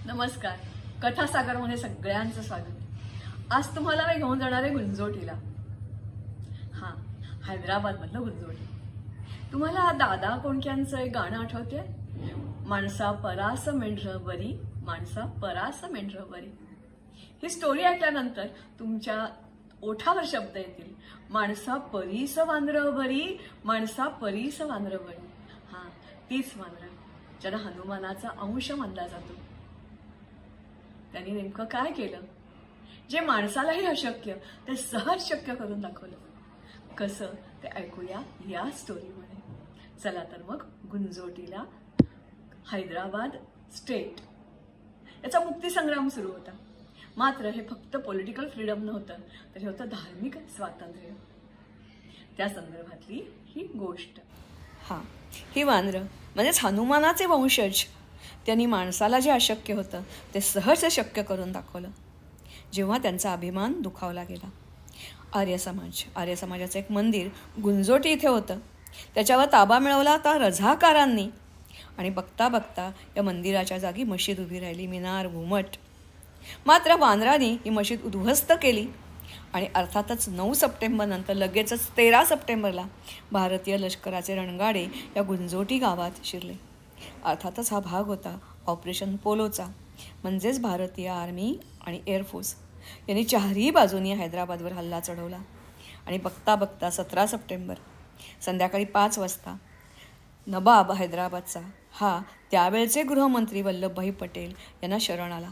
नमस्कार. कथासागरमध्ये सगळ्यांचं स्वागत. आज तुम्हाला मी घेऊन जाणार आहे गुंजोटीला. हैदराबादमधलं गुंजोटी. तुम्हाला दादा कोंडक्यांचं एक गाणं आठवते? माणसा परास मेंढर बरी, माणसा परास मेंढर बरी. ही स्टोरी ऐकल्यानंतर तुमच्या ओठावर शब्द येतील, माणसा परीस वांद्र बरी, माणसा परीस वांद्र बरी. तीच वांद्र ज्यांना हनुमानाचा अंश मानला जातो. त्यांनी नेमकं काय केलं जे माणसालाही अशक्य ते सहज शक्य करून दाखवलं? कसं ते ऐकूया या स्टोरीमध्ये. चला तर मग गुंजोटीला हैदराबाद स्टेट याचा मुक्तीसंग्राम सुरू होता. मात्र हे फक्त पॉलिटिकल फ्रीडम नव्हतं, तर हे होतं धार्मिक स्वातंत्र्य. त्या संदर्भातली ही गोष्ट. ही वानरं म्हणजेच हनुमानाचे वंशज, त्यांनी माणसाला जे अशक्य होतं ते सहज शक्य करून दाखवलं. जेव्हा त्यांचा अभिमान दुखावला गेला. आर्य समाजाचं एक मंदिर गुंजोटी इथे होतं. त्याच्यावर ताबा मिळवला तर रझाकारांनी, आणि बघता बघता या मंदिराच्या जागी मशीद उभी राहिली, मिनार, घुमट. मात्र वानरांनी ही मशीद उद्ध्वस्त केली आणि अर्थातच 9 सप्टेंबर नंतर लगेचच 13 सप्टेंबरला भारतीय लष्कराचे रणगाडे या गुंजोटी गावात शिरले. अर्थातच हा भाग होता ऑपरेशन पोलोचा, म्हणजेच भारतीय आर्मी आणि एअरफोर्स यांनी चारही बाजूनी हैदराबादवर हल्ला चढवला. आणि बघता बघता 17 सप्टेंबर संध्याकाळी 5 वाजता नवाब हैदराबादचा त्यावेळचे गृहमंत्री वल्लभभाई पटेल यांना शरण आला.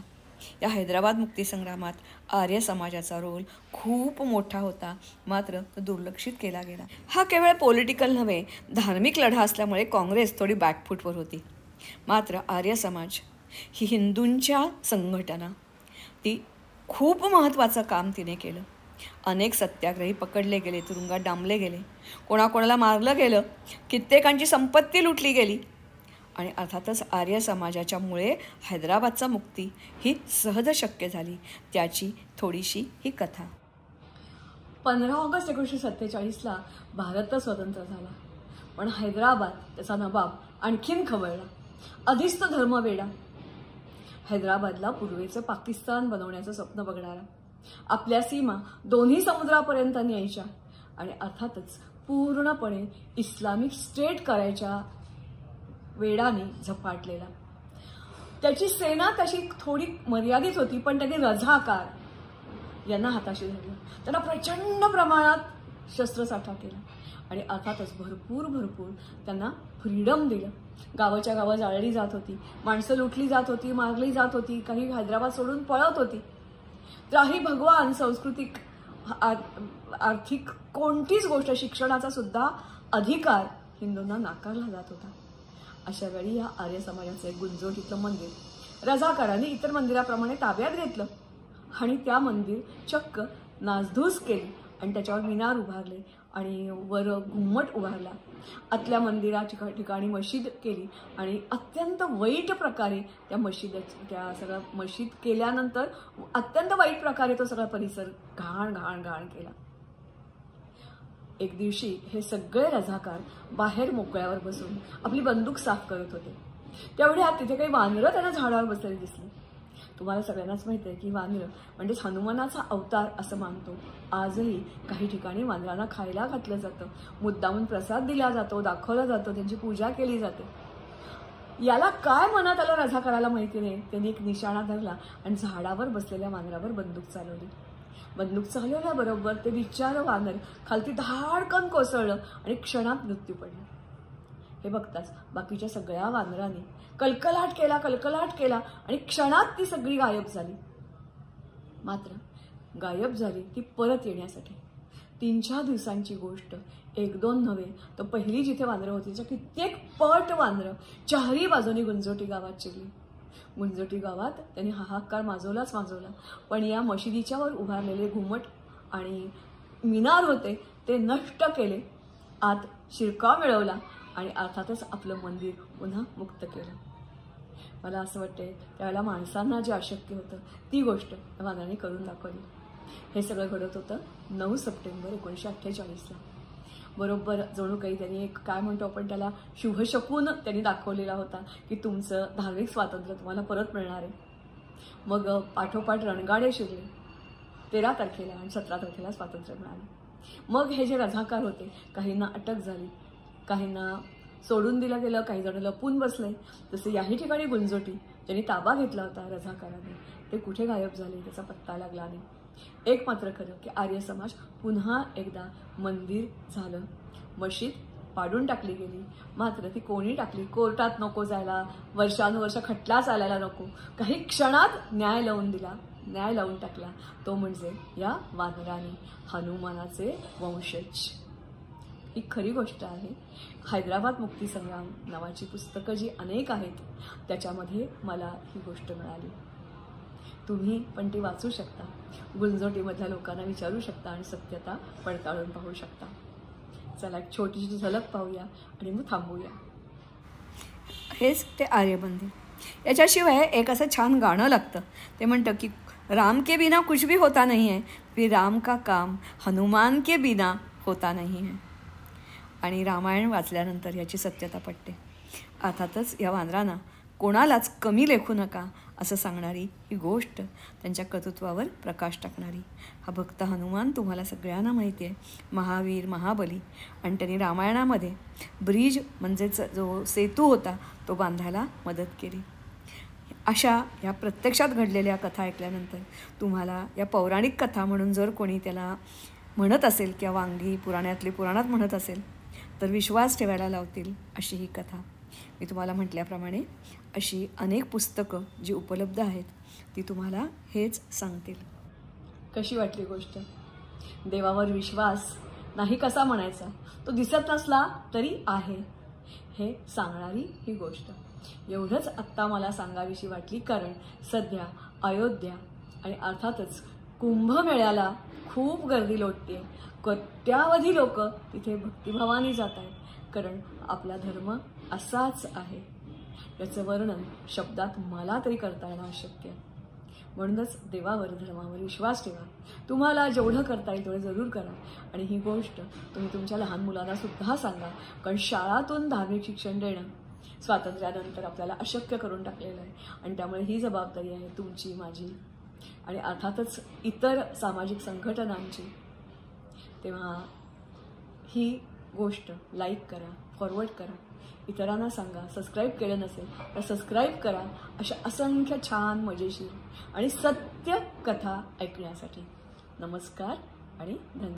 या हैदराबाद मुक्तीसंग्रामात आर्य समाजाचा रोल खूप मोठा होता, मात्र तो दुर्लक्षित केला गेला. हा केवळ पॉलिटिकल नव्हे, धार्मिक लढा असल्यामुळे काँग्रेस थोडी बॅकफूटवर होती. मात्र आर्य समाज ही हिंदूंच्या संघटना, ती खूप महत्त्वाचं काम तिने केलं. अनेक सत्याग्रही पकडले गेले, तुरुंगात डांबले गेले, कोणाकोणाला मारलं गेलं, कित्येकांची संपत्ती लुटली गेली. आणि अर्थातच आर्य समाजाच्यामुळे हैदराबादचा मुक्ती ही सहज शक्य झाली. त्याची थोडीशी ही कथा. 15 ऑगस्ट 1947ला भारत स्वतंत्र झाला, पण हैदराबाद, त्याचा नवाब आणखीन खवळला. आधीच तो धर्मवेडा, हैदराबादला पूर्वेचं पाकिस्तान बनवण्याचं स्वप्न बघणारा, आपल्या सीमा दोन्ही समुद्रापर्यंत न्यायच्या आणि अर्थातच पूर्णपणे इस्लामिक स्टेट करायच्या वेडाने झपाटलेला. त्याची सेना तशी थोडी मर्यादित होती, पण त्यांनी रझाकार यांना हाताशी धरलं. त्यांना प्रचंड प्रमाणात शस्त्रसाठा केला आणि अर्थातच भरपूर त्यांना फ्रीडम दिलं. गावाच्या गावं जाळली जात होती, माणसं लुटली जात होती, मारली जात होती, काही हैदराबाद सोडून पळत होती. काही भगवान, सांस्कृतिक, आर्थिक कोणतीच गोष्ट, शिक्षणाचा सुद्धा अधिकार हिंदूंना नाकारला जात होता. अशा वेळी या आर्य समाजाचं एक गुंजोटीतलं मंदिर रझाकारांनी इतर मंदिराप्रमाणे ताब्यात घेतलं आणि त्या मंदिर चक्क नासधूस केली आणि त्याच्यावर मिनार उभारले आणि वर घुमट उभारला. आतल्या मंदिराच्या ठिकाणी मशीद केली आणि अत्यंत वाईट प्रकारे त्या सगळ्या मशीद केल्यानंतर अत्यंत वाईट प्रकारे तो सगळा परिसर घाण केला. एक दिवशी हे सगळे रझाकार बाहेर मोकळ्यावर बसून आपली बंदूक साफ करत होते. तेवढ्यात तिथे काही वानरं त्यांना झाडावर बसलेली दिसली. तुम्हाला सगळ्यांनाच माहिती आहे की वानरं म्हणजेच हनुमानाचा अवतार असं मानतो. आजही काही ठिकाणी वानरांना खायला घातलं जातं, मुद्दामून प्रसाद दिला जातो, दाखवला जातो, त्यांची पूजा केली जाते. याला काय मनात आलं रझाकाराला माहिती नाही. त्यांनी एक निशाणा धरला आणि झाडावर बसलेल्या वानरावर बंदूक चालवली. बंदूक चालवल्याबरोबर ते बिचारं वानर खालती धाडकन कोसळलं आणि क्षणात मृत्यू पडला. हे बघताच बाकीच्या सगळ्या वानरांनी कलकलाट केला आणि क्षणात ती सगळी गायब झाली. मात्र गायब झाली ती परत येण्यासाठी 3-4 दिवसांची गोष्ट, 1-2 नव्हे, तर पहिली जिथे वानरं होती त्याच्या कित्येक पट वानरं चारही बाजूनी गुंजोटी गावात शिरली. गुंजोटी गावात त्यांनी हाहाकार माजवला, पण या मशिदीच्या वर उभारलेले घुमट आणि मिनार होते ते नष्ट केले, आत शिरकाव मिळवला आणि अर्थातच आपलं मंदिर पुन्हा मुक्त केलं. मला असं वाटतंय त्यावेळेला माणसांना जे अशक्य होतं ती गोष्ट वानरांनी करून दाखवली. हे सगळं घडत होतं 9 सप्टेंबर 1948ला. बरोबर जणू काही त्यांनी एक काय म्हणतो आपण त्याला शुभशकून त्यांनी दाखवलेला होता की तुमचं धार्मिक स्वातंत्र्य तुम्हाला परत मिळणार आहे. मग पाठोपाठ रणगाडे शिरले 13 तारखेला आणि 17 तारखेला स्वातंत्र्य मिळालं. मग हे जे रझाकार होते, काहींना अटक झाली, काहींना सोडून दिलं गेलं, काही जण लपून बसले. तसे याही ठिकाणी गुंजोटी ज्यांनी ताबा घेतला होता रझाकारांनी, ते कुठे गायब झाले त्याचा पत्ता लागला नाही. एक मात्र खरं की आर्य समाज पुन्हा एकदा मंदिर झालं. मशीद पाडून टाकली गेली, मात्र ती कोणी टाकली, कोर्टात नको जायला, वर्षानुवर्ष खटला चालायला नको, काही क्षणात न्याय लावून दिला, न्याय लावून टाकला. तो म्हणजे या वानराने, हनुमानाचे वंशज. ही खरी गोष्ट आहे. हैदराबाद मुक्तीसंग्राम नावाची पुस्तकं जी अनेक आहेत त्याच्यामध्ये मला ही गोष्ट मिळाली. तुम्ही पण ती वाचू शकता, गुंजोटीमधल्या लोकांना विचारू शकता आणि सत्यता पडताळून पाहू शकता. चला एक छोटीशी झलक पाहूया आणि मग थांबूया. हेच ते आर्य मंदिर. याच्याशिवाय एक असं छान गाणं लागतं, ते म्हणतं की राम के बिना कुछ भी होता नहीं है, फिर राम का काम हनुमान के बिना होता नहीं है. आणि रामायण वाचल्यानंतर याची सत्यता पटते. अर्थातच या वानरांना कोणालाच कमी लेखू नका असं सांगणारी ही गोष्ट, त्यांच्या कर्तृत्वावर प्रकाश टाकणारी. हा भक्त हनुमान तुम्हाला सगळ्यांना माहिती आहे, महावीर, महाबली. आणि त्यांनी रामायणामध्ये ब्रिज म्हणजेच जो सेतू होता तो बांधायला मदत केली. अशा या प्रत्यक्षात घडलेल्या कथा ऐकल्यानंतर तुम्हाला या पौराणिक कथा म्हणून जर कोणी त्याला म्हणत असेल किंवा वांगी पुराणात म्हणत असेल तर विश्वास ठेवायला लावतील अशी ही कथा. मी तुम्हाला म्हटल्याप्रमाणे अशी अनेक पुस्तकं जी उपलब्ध आहेत ती तुम्हाला हेच सांगतील. कशी वाटली गोष्ट? देवावर विश्वास नाही कसा म्हणायचा, तो दिसत नसला तरी आहे हे सांगणारी ही गोष्ट. एवढंच आत्ता मला सांगावीशी वाटली, कारण सध्या अयोध्या आणि अर्थातच कुंभमेळ्याला खूप गर्दी लोटते. कोट्यावधी लोक तिथे भक्तिभावाने जात आहेत, कारण आपला धर्म असाच आहे. याचं वर्णन शब्दात मला तरी करता येणं अशक्य आहे. म्हणूनच देवावर, धर्मावर विश्वास ठेवा. तुम्हाला जेवढं करता येईल तेवढं जरूर करा. आणि ही गोष्ट तुम्ही तुमच्या लहान मुलांना सुद्धा सांगा, कारण शाळातून धार्मिक शिक्षण देणं स्वातंत्र्यानंतर आपल्याला अशक्य करून टाकलेलं आहे. आणि त्यामुळे ही जबाबदारी आहे तुमची, माझी आणि अर्थातच इतर सामाजिक संघटनांची. तेव्हा ही गोष्ट लाईक करा, फॉरवर्ड करा, इतरांना सांगा. सबस्क्राईब केलं नसेल तर सबस्क्राईब करा, अशा असंख्य छान, मजेशीर आणि सत्य कथा ऐकण्यासाठी. नमस्कार आणि धन्यवाद.